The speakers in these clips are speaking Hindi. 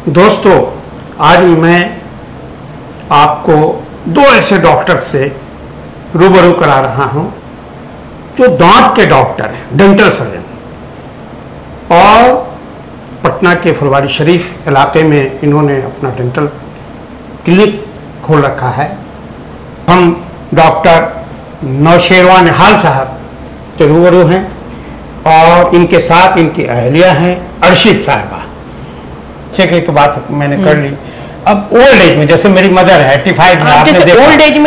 दोस्तों, आज मैं आपको दो ऐसे डॉक्टर से रूबरू करा रहा हूं जो दांत के डॉक्टर हैं, डेंटल सर्जन, और पटना के फुलवारी शरीफ इलाके में इन्होंने अपना डेंटल क्लिनिक खोल रखा है। हम डॉक्टर नौशेरवा निहाल साहब से रूबरू हैं और इनके साथ इनकी अहलिया हैं अर्शिद साहिबा। की तो बात मैंने कर ली। अब ओल्ड एज में, जैसे मेरी मदर है 85 में, आपने देखा ओल्ड एज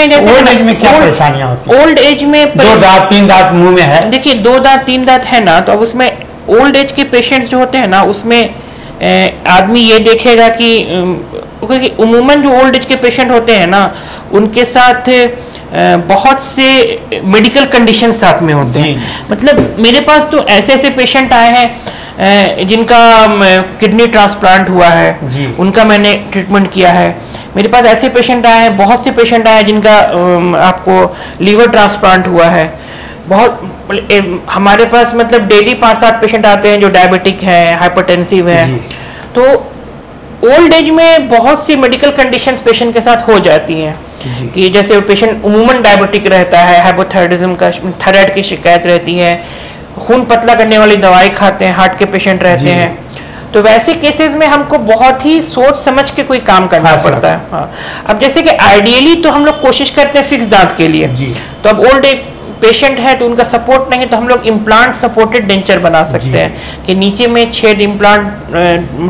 में क्या परेशानियां होती हैं? ओल्ड एज में 2 दांत 3 दांत मुंह में है। देखिए 2 दांत 3 दांत है ना, तो अब उसमें ओल्ड एज के पेशेंट्स जो होते हैं ना, उसमें आदमी ये देखेगा कि क्योंकि उमूमन जो ओल्ड एज के पेशेंट होते हैं ना, उनके साथ बहुत से मेडिकल कंडीशन साथ में होते हैं। मतलब मेरे पास तो ऐसे ऐसे पेशेंट आए हैं जिनका किडनी ट्रांसप्लांट हुआ है, उनका मैंने ट्रीटमेंट किया है। मेरे पास ऐसे पेशेंट आए हैं, बहुत से पेशेंट आए हैं जिनका आपको लीवर ट्रांसप्लांट हुआ है। बहुत हमारे पास मतलब डेली 5-7 पेशेंट आते हैं जो डायबिटिक हैं, हाइपरटेंसिव हैं। तो ओल्ड एज में बहुत सी मेडिकल कंडीशंस पेशेंट के साथ हो जाती हैं कि जैसे पेशेंट उमूमन डायबिटिक रहता है, हाइपोथायराइडिज्म का, थायराइड की शिकायत रहती है, खून पतला करने वाली दवाई खाते हैं, हार्ट के पेशेंट रहते हैं। तो वैसे केसेस में हमको बहुत ही सोच समझ के कोई काम करना पड़ता है। हाँ। अब जैसे कि आइडियली तो हम लोग कोशिश करते हैं फिक्स दांत के लिए, तो अब ओल्ड एज पेशेंट है तो उनका सपोर्ट नहीं, तो हम लोग इम्प्लांट सपोर्टेड डेंचर बना सकते हैं कि नीचे में 6 इम्प्लांट,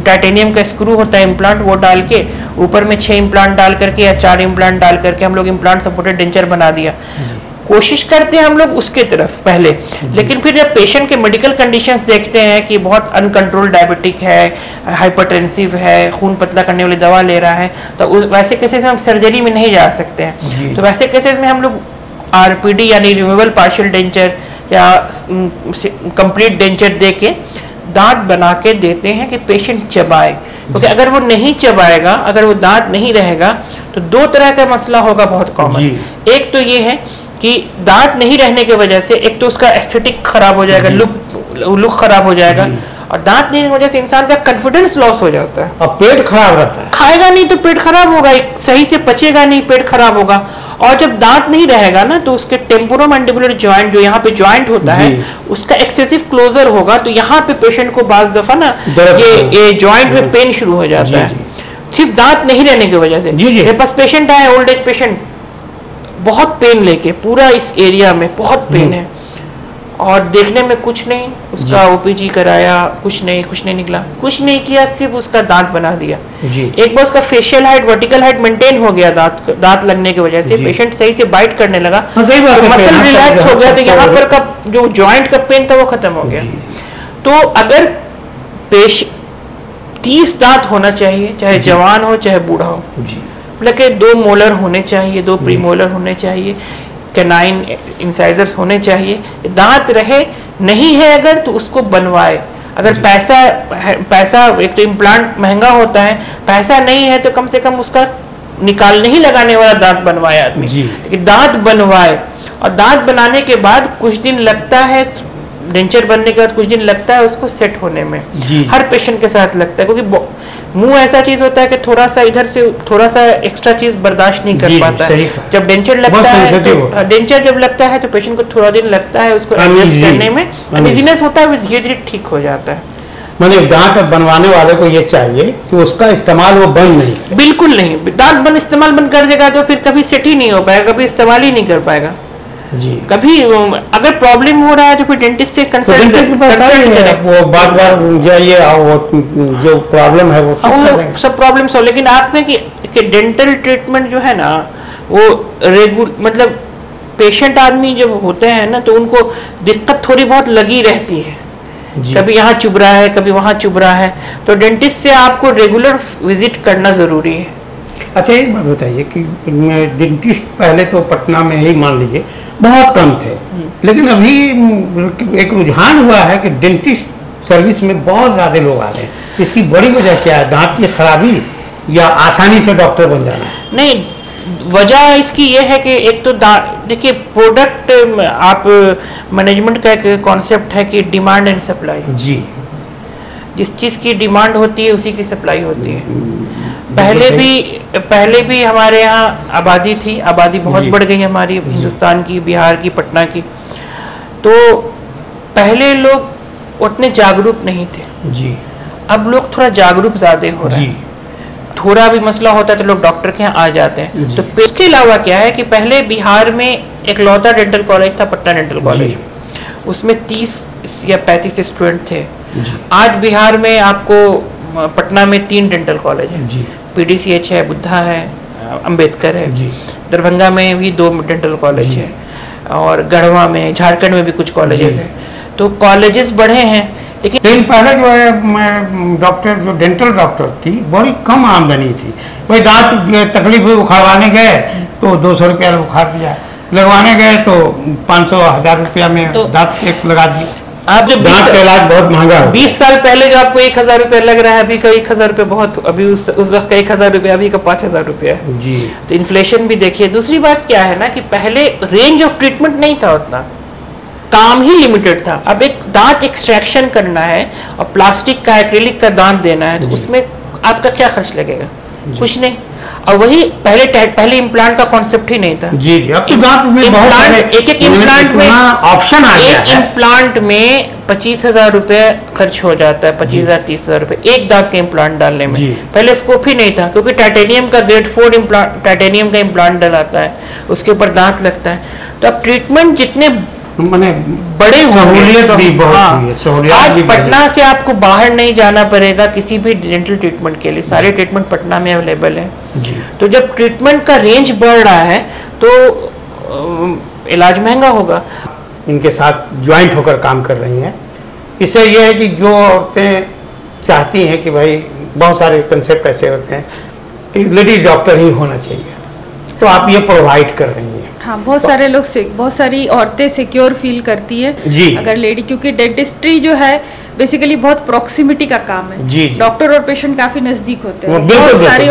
टाइटेनियम का स्क्रू होता है इम्प्लांट, वो डाल के ऊपर में 6 इम्प्लांट डाल करके या 4 इम्प्लांट डाल करके हम लोग इम्प्लांट सपोर्टेड डेंचर बना दिया। कोशिश करते हैं हम लोग उसके तरफ पहले, लेकिन फिर जब पेशेंट के मेडिकल कंडीशंस देखते हैं कि बहुत अनकंट्रोल डायबिटिक है, हाइपरटेंसिव है, खून पतला करने वाली दवा ले रहा है, तो वैसे केसेस में हम सर्जरी में नहीं जा सकते हैं। तो वैसे केसेस में हम लोग आरपीडी यानी रिमूवल पार्शियल डेंचर या कंप्लीट डेंचर दे के दांत बना के देते हैं कि पेशेंट चबाए, क्योंकि अगर वो नहीं चबाएगा, अगर वो दांत नहीं रहेगा तो 2 तरह का मसला होगा बहुत कॉमन। एक तो ये है कि दांत नहीं रहने की वजह से एक तो उसका एस्थेटिक खराब हो जाएगा, लुक खराब हो जाएगा, और दांत नहीं रहने की वजह से इंसान का कॉन्फिडेंस लॉस हो जाता है और पेट खराब रहता है। खाएगा नहीं तो पेट खराब होगा, सही से पचेगा नहीं, पेट खराब होगा। और जब दांत नहीं रहेगा ना, तो उसके टेम्पोरोमैंडिबुलर जॉइंट, जो यहाँ पे जॉइंट होता है, उसका एक्सेसिव क्लोजर होगा, तो यहाँ पे पेशेंट को बाज दफा ना ये जॉइंट में पेन शुरू हो जाता है, सिर्फ दांत नहीं रहने की वजह से। मेरे पास पेशेंट आए, ओल्ड एज पेशेंट, बहुत पेन लेके, पूरा इस एरिया में बहुत पेन है और देखने में कुछ नहीं, उसका ओपीजी कराया, कुछ नहीं निकला, कुछ नहीं किया, सिर्फ उसका दांत बना दिया। एक बार उसका facial height, vertical height maintain हो गया दांत लगने की वजह से, पेशेंट सही से बाइट करने लगा, तो मसल रिलैक्स हो गया, तो यहाँ पर का जो जॉइंट का पेन था वो खत्म हो गया। तो अगर 30 दांत होना चाहिए, चाहे जवान हो चाहे बूढ़ा हो, मतलब 2 मोलर होने चाहिए, 2 प्रीमोलर होने चाहिए, कैनाइन इंसाइजर्स होने चाहिए। दांत रहे नहीं है अगर तो उसको बनवाए। अगर पैसा एक तो इम्प्लांट महंगा होता है, पैसा नहीं है तो कम से कम उसका निकालने ही लगाने वाला दांत बनवाए आदमी, लेकिन दांत बनवाए। और दांत बनाने के बाद कुछ दिन लगता है, डेंचर बनने के बाद कुछ दिन लगता है उसको सेट होने में, हर पेशेंट के साथ लगता है, क्योंकि मुंह ऐसा चीज होता है कि थोड़ा सा इधर से थोड़ा सा एक्स्ट्रा चीज बर्दाश्त नहीं कर पाता है। जब डेंचर लगता है, डेंचर जब लगता है तो पेशेंट को थोड़ा दिन लगता है उसको एडजस्ट करने में, अनइजीनेस होता है, धीरे धीरे ठीक हो जाता है। मतलब दांत बनवाने वाले को ये चाहिए कि उसका इस्तेमाल वो बंद नहीं, बिल्कुल नहीं, दांत इस्तेमाल बंद कर देगा तो फिर कभी सेट ही नहीं हो पाएगा, कभी इस्तेमाल ही नहीं कर पाएगा। कभी अगर प्रॉब्लम हो रहा है तो फिर डेंटिस्ट से कंसल्ट करें, वो बार-बार जाइए, जो प्रॉब्लम है वो सब प्रॉब्लम सॉल्व। लेकिन आप में कि डेंटल ट्रीटमेंट जो है ना, वो मतलब पेशेंट आदमी जब होते हैं ना, तो उनको दिक्कत थोड़ी बहुत लगी रहती है, कभी यहाँ चुभ रहा है, कभी वहाँ चुभ रहा है, तो डेंटिस्ट से आपको रेगुलर विजिट करना जरूरी है। अच्छा, एक बात बताइए कि डेंटिस्ट पहले तो पटना में ही मान लीजिए बहुत कम थे, लेकिन अभी एक रुझान हुआ है कि डेंटिस्ट सर्विस में बहुत ज़्यादा लोग आ रहे हैं। इसकी बड़ी वजह क्या है? दांत की खराबी या आसानी से डॉक्टर बन जाना? नहीं, वजह इसकी ये है कि एक तो देखिए प्रोडक्ट, आप मैनेजमेंट का एक कॉन्सेप्ट है कि डिमांड एंड सप्लाई। जिस चीज़ की डिमांड होती है उसी की सप्लाई होती है। पहले भी हमारे यहाँ आबादी थी, आबादी बहुत बढ़ गई हमारी हिंदुस्तान की, बिहार की, पटना की। तो पहले लोग उतने जागरूक नहीं थे जी, अब लोग थोड़ा जागरूक ज़्यादा हो रहे हैं। थोड़ा भी मसला होता है तो लोग डॉक्टर के यहाँ आ जाते हैं। तो इसके अलावा क्या है कि पहले बिहार में एक लौता डेंटल कॉलेज था, पटना डेंटल कॉलेज, उसमें 30 या 35 स्टूडेंट थे। आज बिहार में आपको पटना में 3 डेंटल कॉलेज है, PDCH है, बुद्धा है, अंबेडकर है, दरभंगा में भी 2 डेंटल कॉलेज है, और गढ़वा में, झारखंड में भी कुछ कॉलेजेस हैं। तो कॉलेजेस बढ़े हैं, लेकिन पहले जो है डॉक्टर, जो डेंटल डॉक्टर थी, बड़ी कम आमदनी थी। भाई दांत तकलीफ हुई, उखाड़वाने गए तो 200 रुपया उखाड़ दिया, लगवाने गए तो 500-1000 रुपया में तो दांत एक लगा दिया। आप जब दांत का इलाज बहुत महंगा है। 20 साल पहले जो आपको 1000 रुपया लग रहा है, अभी का 1000 रुपया बहुत, अभी उस वक्त का 1000 रुपया अभी का 5000 रुपया है जी। तो इन्फ्लेशन भी देखिए। दूसरी बात क्या है ना कि पहले रेंज ऑफ ट्रीटमेंट नहीं था उतना, काम ही लिमिटेड था। अब एक दांत एक्सट्रैक्शन करना है और प्लास्टिक का, एक्रिलिक का दांत देना है, तो उसमें आपका क्या खर्च लगेगा? कुछ नहीं। और वही पहले इम्प्लांट का कॉन्सेप्ट ही नहीं था जी जी। अब तो दांत में एक इम्प्लांट में ऑप्शन आ गया है। एक इम्प्लांट में 25,000 रुपए खर्च हो जाता है, 25,000-30,000 रुपए एक दांत का इम्प्लांट डालने में। पहले स्कोप ही नहीं था, क्योंकि टाइटेनियम का ग्रेड 4 इम्प्लांट, टाइटेनियम का इम्प्लांट डलाता है, उसके ऊपर दांत लगता है। तो अब ट्रीटमेंट जितने मैंने बड़े सहूलियत भी बहुत हुई है, सहूलियत आज भी पटना से आपको बाहर नहीं जाना पड़ेगा किसी भी डेंटल ट्रीटमेंट के लिए, सारे ट्रीटमेंट पटना में अवेलेबल है। तो जब ट्रीटमेंट का रेंज बढ़ रहा है तो इलाज महंगा होगा। इनके साथ ज्वाइंट होकर काम कर रही हैं। इससे यह है कि जो औरतें चाहती हैं कि भाई बहुत सारे कंसेप्ट ऐसे होते हैं कि लेडीज डॉक्टर ही होना चाहिए, तो आप ये प्रोवाइड कर रही हैं। हाँ, बहुत सारे लोग बहुत सारी औरतें सिक्योर फील करती है अगर लेडी, क्योंकि डेंटिस्ट्री जो है बेसिकली बहुत प्रॉक्सिमिटी का काम है जी। डॉक्टर और पेशेंट काफी नजदीक होते हैं। बहुत सारी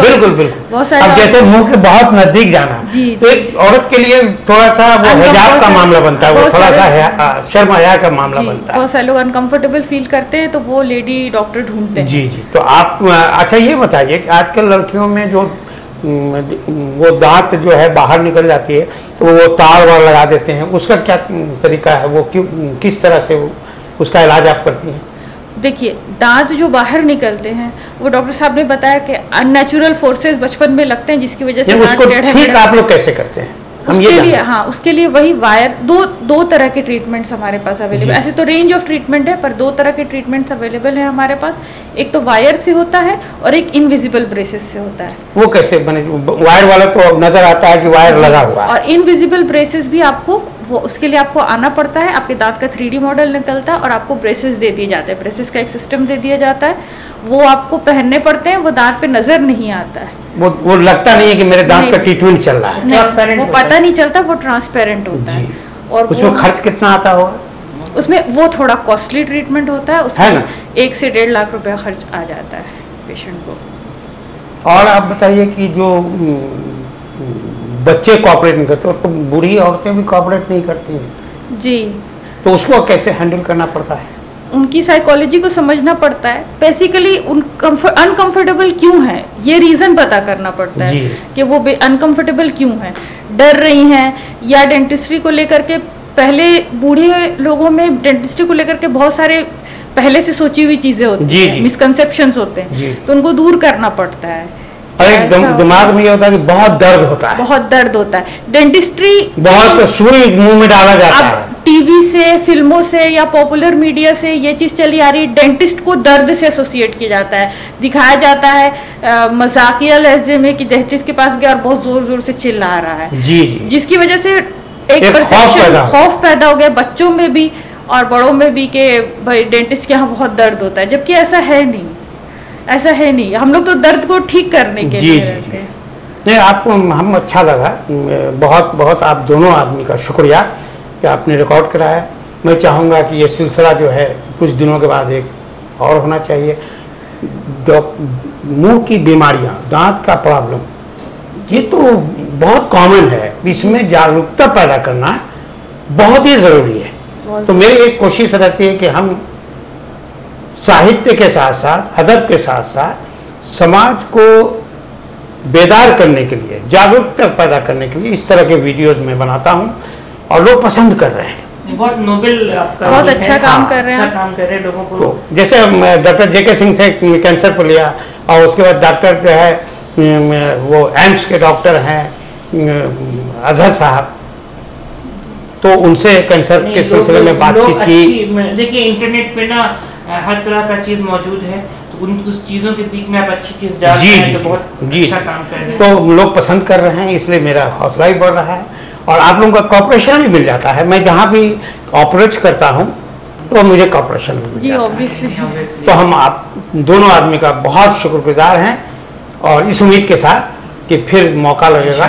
अब जैसे मुंह के बहुत नजदीक जाना जी, तो एक औरत के लिए थोड़ा सा वो हिजाब का मामला बनता है, वो थोड़ा सा शर्म हया का मामला बनता है। बहुत सारे लोग अनकंफर्टेबल फील करते हैं तो वो लेडी डॉक्टर ढूंढते हैं जी जी। तो आप अच्छा ये बताइए कि आजकल लड़कियों में जो वो दांत जो है बाहर निकल जाती है तो वो तार वार लगा देते हैं, उसका क्या तरीका है? वो क्यों, किस तरह से उसका इलाज आप करती हैं? देखिए, दांत जो बाहर निकलते हैं वो डॉक्टर साहब ने बताया कि अननेचुरल फोर्सेस बचपन में लगते हैं, जिसकी वजह से उसको ठीक आप लोग कैसे करते हैं? उसके लिए हाँ, उसके लिए वही वायर, दो तरह के ट्रीटमेंट्स हमारे पास अवेलेबल। ऐसे तो रेंज ऑफ ट्रीटमेंट है, पर 2 तरह के ट्रीटमेंट्स अवेलेबल है हमारे पास। एक तो वायर से होता है और एक इनविजिबल ब्रेसेस से होता है। वो कैसे बने? वायर वाला तो नजर आता है कि वायर लगा हुआ है, और इनविजिबल ब्रेसेस भी आपको उसके लिए आपको आना पड़ता है। आपके दांत का 3D मॉडल निकलता है और आपको ब्रेसेस दे दिए जाते हैं, ब्रेसेस का एक सिस्टम दे दिया जाता है, वो आपको पहनने पड़ते हैं। वो दांत पे नजर नहीं आता है, वो लगता नहीं है कि मेरे दांत का ट्रीटमेंट चल रहा है, वो पता नहीं चलता, वो ट्रांसपेरेंट होता है। और उसमें खर्च कितना आता होगा? उसमें वो थोड़ा कॉस्टली ट्रीटमेंट होता है, उसमें 1 से 1.5 लाख रुपया खर्च आ जाता है पेशेंट को। और आप बताइए कि जो बच्चे कोऑपरेट नहीं करते, तो बूढ़ी औरतें भी कोऑपरेट नहीं करती हैं जी, तो उसको कैसे हैंडल करना पड़ता है? उनकी साइकोलॉजी को समझना पड़ता है। बेसिकली अनकंफर्टेबल क्यों है, ये रीज़न पता करना पड़ता है कि वो अनकंफर्टेबल क्यों है, डर रही हैं, या डेंटिस्ट्री को लेकर के पहले बूढ़े लोगों में डेंटिस्ट्री को लेकर के बहुत सारे पहले से सोची हुई चीज़ें होती हैं, मिसकंसेप्शंस होते हैं, तो उनको दूर करना पड़ता है। दिमाग में ये होता है कि बहुत दर्द होता है, बहुत दर्द होता है। डेंटिस्ट्री बहुत सुई मुंह में डाला जाता है। टीवी से, फिल्मों से या पॉपुलर मीडिया से ये चीज़ चली आ रही है, डेंटिस्ट को दर्द से एसोसिएट किया जाता है, दिखाया जाता है मजाकिया लहजे में कि डेंटिस्ट के पास गया और बहुत जोर जोर से चिल्ला रहा है जी, जिसकी वजह से एक परसेप्शन, खौफ पैदा हो गया बच्चों में भी और बड़ों में भी कि भाई डेंटिस्ट के यहाँ बहुत दर्द होता है, जबकि ऐसा है नहीं, ऐसा है नहीं। हम लोग तो दर्द को ठीक करने के लिए रहते हैं। नहीं, आपको हम अच्छा लगा, बहुत बहुत आप दोनों आदमी का शुक्रिया कि आपने रिकॉर्ड कराया। मैं चाहूँगा कि ये सिलसिला जो है कुछ दिनों के बाद एक और होना चाहिए। मुंह की बीमारियाँ, दांत का प्रॉब्लम, ये तो बहुत कॉमन है, इसमें जागरूकता पैदा करना बहुत ही ज़रूरी है। तो मेरी एक कोशिश रहती है कि हम साहित्य के साथ साथ, अदब के साथ साथ समाज को बेदार करने के लिए, जागरूकता पैदा करने के लिए इस तरह के वीडियोस मैं बनाता हूँ और लोग पसंद कर रहे हैं। बहुत नोबेल आपका बहुत अच्छा काम कर रहे हैं, अच्छा काम कर रहे हैं लोगों को। तो जैसे डॉक्टर जेके सिंह से कैंसर पर लिया, और उसके बाद डॉक्टर जो है वो एम्स के डॉक्टर हैं अजहर साहब, तो उनसे कैंसर के सिलसिले में बातचीत की। देखिए इंटरनेट पे ना हर तरह का चीज़ मौजूद है, तो उस चीज़ों के बीच में आप अच्छी चीज़ डाल रहे हैं, तो बहुत अच्छा काम कर रहे हैं। तो लोग पसंद कर रहे हैं, इसलिए मेरा हौसला भी बढ़ रहा है और आप लोगों का कॉपरेशन भी मिल जाता है। मैं जहाँ भी ऑपरेट करता हूँ तो मुझे कॉपरेशन भी मिल जाता है। तो हम आप दोनों आदमी का बहुत शुक्रगुजार हैं और इस उम्मीद के साथ कि फिर मौका लगेगा